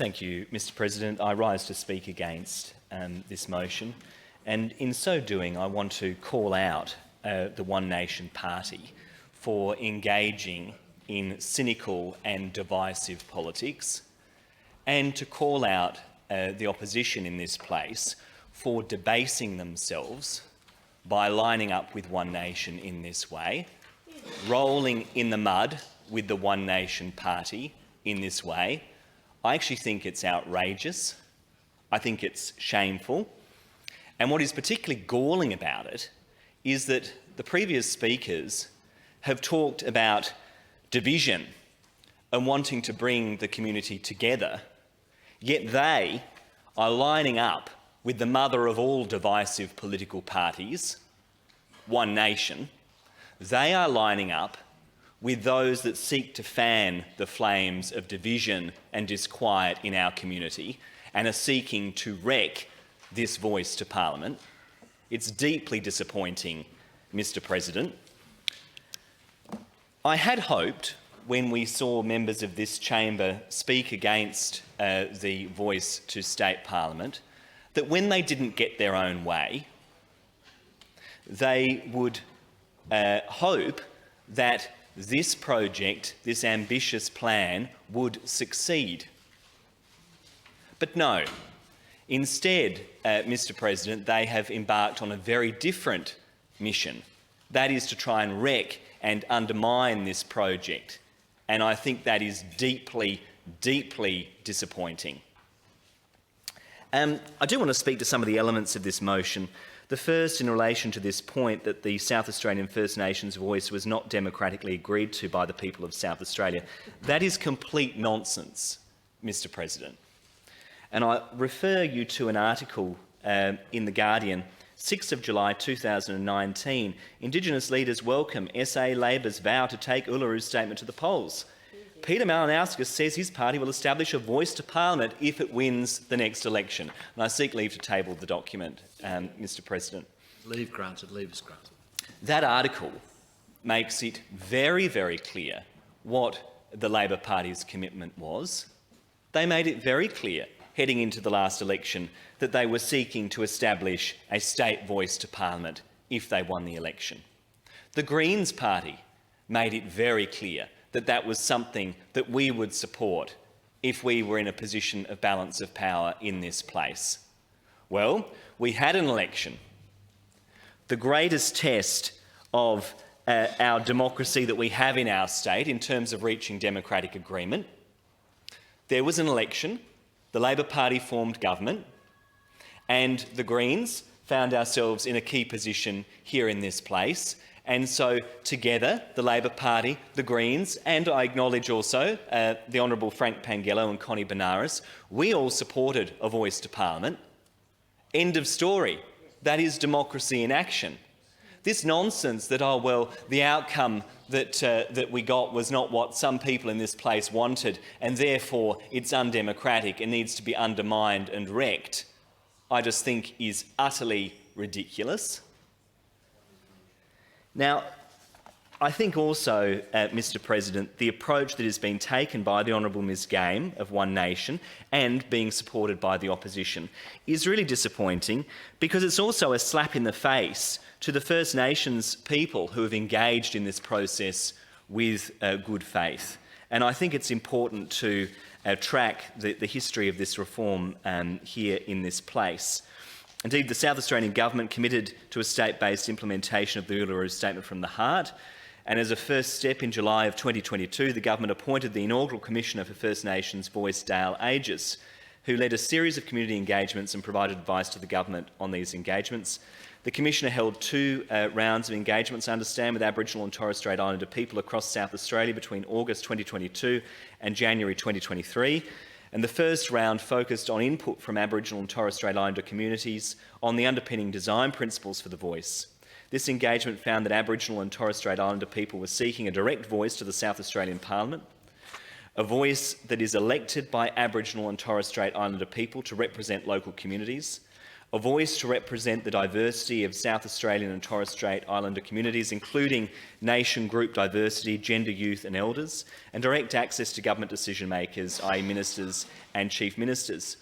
Thank you, Mr President. I rise to speak against this motion, and in so doing I want to call out the One Nation Party for engaging in cynical and divisive politics, and to call out the opposition in this place for debasing themselves by lining up with One Nation in this way, rolling in the mud with the One Nation Party in this way. I actually think it's outrageous. I think it's shameful. And what is particularly galling about it is that the previous speakers have talked about division and wanting to bring the community together, yet they are lining up with the mother of all divisive political parties, One Nation. They are lining up with those that seek to fan the flames of division and disquiet in our community and are seeking to wreck this voice to Parliament. It's deeply disappointing, Mr President. I had hoped, when we saw members of this chamber speak against the voice to State Parliament, that when they didn't get their own way, they would hope that this project, this ambitious plan, would succeed. But no. Instead, Mr President, they have embarked on a very different mission. That is to try and wreck and undermine this project. And I think that is deeply, deeply disappointing. I do want to speak to some of the elements of this motion. The first, in relation to this point that the South Australian First Nations voice was not democratically agreed to by the people of South Australia. That is complete nonsense, Mr President. And I refer you to an article in The Guardian, 6th of July 2019. Indigenous leaders welcome SA Labor's vow to take Ullaru's statement to the polls. Peter Malinauskas says his party will establish a voice to Parliament if it wins the next election. And I seek leave to table the document, Mr President. Leave granted. Leave is granted. That article makes it very, very clear what the Labor Party's commitment was. They made it very clear, heading into the last election, that they were seeking to establish a state voice to Parliament if they won the election. The Greens Party made it very clear that that was something that we would support if we were in a position of balance of power in this place. Well, we had an election, the greatest test of our democracy that we have in our state in terms of reaching democratic agreement. There was an election, the Labor Party formed government, and the Greens found ourselves in a key position here in this place. And so together, the Labor Party, the Greens, and I acknowledge also the Honourable Frank Pangello and Connie Benares, we all supported a voice to Parliament. End of story. That is democracy in action. This nonsense that, oh well, the outcome that we got was not what some people in this place wanted, and therefore it's undemocratic and needs to be undermined and wrecked, I just think is utterly ridiculous. Now, I think also, Mr President, the approach that has been taken by the Honourable Ms Game of One Nation and being supported by the opposition is really disappointing, because it's also a slap in the face to the First Nations people who have engaged in this process with good faith. And I think it's important to track the history of this reform here in this place. Indeed, the South Australian Government committed to a state-based implementation of the Uluru Statement from the Heart, and as a first step in July of 2022, the Government appointed the inaugural Commissioner for First Nations voice, Dale Aegis, who led a series of community engagements and provided advice to the Government on these engagements. The Commissioner held two rounds of engagements, I understand, with Aboriginal and Torres Strait Islander people across South Australia between August 2022 and January 2023. And the first round focused on input from Aboriginal and Torres Strait Islander communities on the underpinning design principles for the voice. This engagement found that Aboriginal and Torres Strait Islander people were seeking a direct voice to the South Australian Parliament, a voice that is elected by Aboriginal and Torres Strait Islander people to represent local communities, a voice to represent the diversity of South Australian and Torres Strait Islander communities, including nation group diversity, gender, youth and elders, and direct access to government decision makers, i.e. ministers and chief ministers.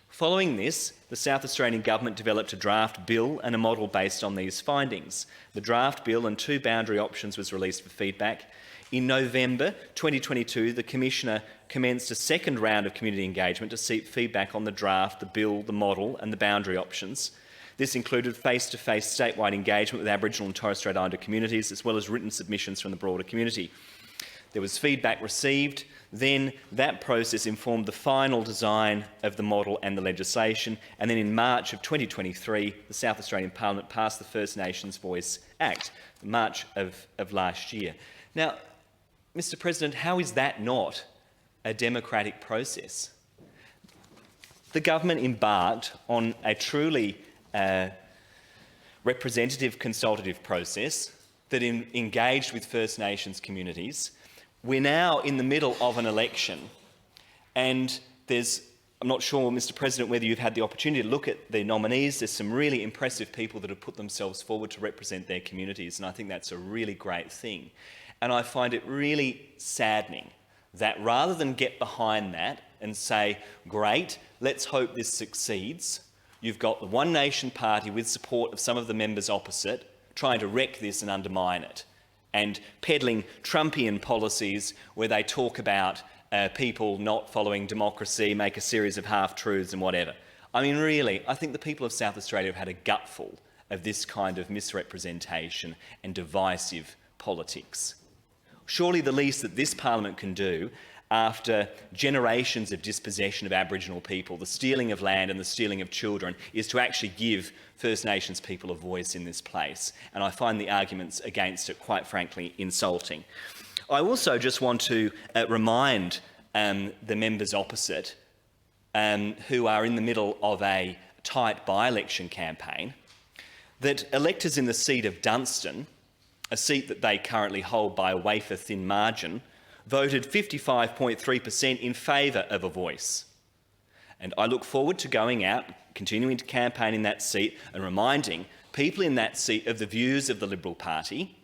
Following this, the South Australian Government developed a draft bill and a model based on these findings. The draft bill and 2 boundary options was released for feedback. In November 2022, the Commissioner commenced a second round of community engagement to seek feedback on the draft, the bill, the model and the boundary options. This included face-to-face statewide engagement with Aboriginal and Torres Strait Islander communities, as well as written submissions from the broader community. There was feedback received. Then that process informed the final design of the model and the legislation, and then in March of 2023, the South Australian Parliament passed the First Nations Voice Act, March of last year. Now, Mr. President, how is that not a democratic process? The government embarked on a truly representative consultative process that engaged with First Nations communities. We're now in the middle of an election, and I'm not sure, Mr. President, whether you've had the opportunity to look at the nominees. There's some really impressive people that have put themselves forward to represent their communities, and I think that's a really great thing. And I find it really saddening that rather than get behind that and say, great, let's hope this succeeds, you've got the One Nation Party with support of some of the members opposite trying to wreck this and undermine it, and peddling Trumpian policies where they talk about people not following democracy, make a series of half-truths and whatever. I mean, really, I think the people of South Australia have had a gutful of this kind of misrepresentation and divisive politics. Surely the least that this parliament can do, after generations of dispossession of Aboriginal people, the stealing of land and the stealing of children, is to actually give First Nations people a voice in this place. And I find the arguments against it, quite frankly, insulting. I also just want to remind the members opposite, who are in the middle of a tight by-election campaign, that electors in the seat of Dunstan, a seat that they currently hold by a wafer-thin margin, voted 55.3% in favour of a voice. And I look forward to going out, continuing to campaign in that seat and reminding people in that seat of the views of the Liberal Party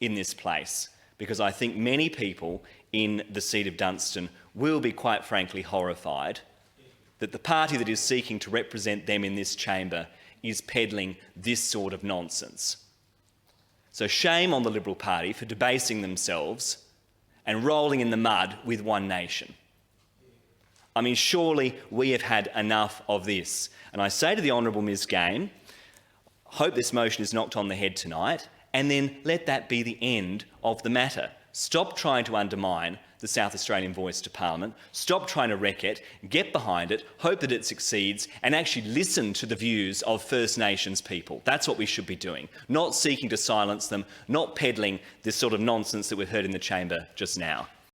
in this place, because I think many people in the seat of Dunstan will be, quite frankly, horrified that the party that is seeking to represent them in this chamber is peddling this sort of nonsense. So shame on the Liberal Party for debasing themselves and rolling in the mud with One Nation. I mean, surely we have had enough of this. And I say to the Honourable Ms Game, hope this motion is knocked on the head tonight, and then let that be the end of the matter. Stop trying to undermine the South Australian voice to Parliament. Stop trying to wreck it, get behind it, hope that it succeeds, and actually listen to the views of First Nations people. That's what we should be doing, not seeking to silence them, not peddling this sort of nonsense that we've heard in the chamber just now.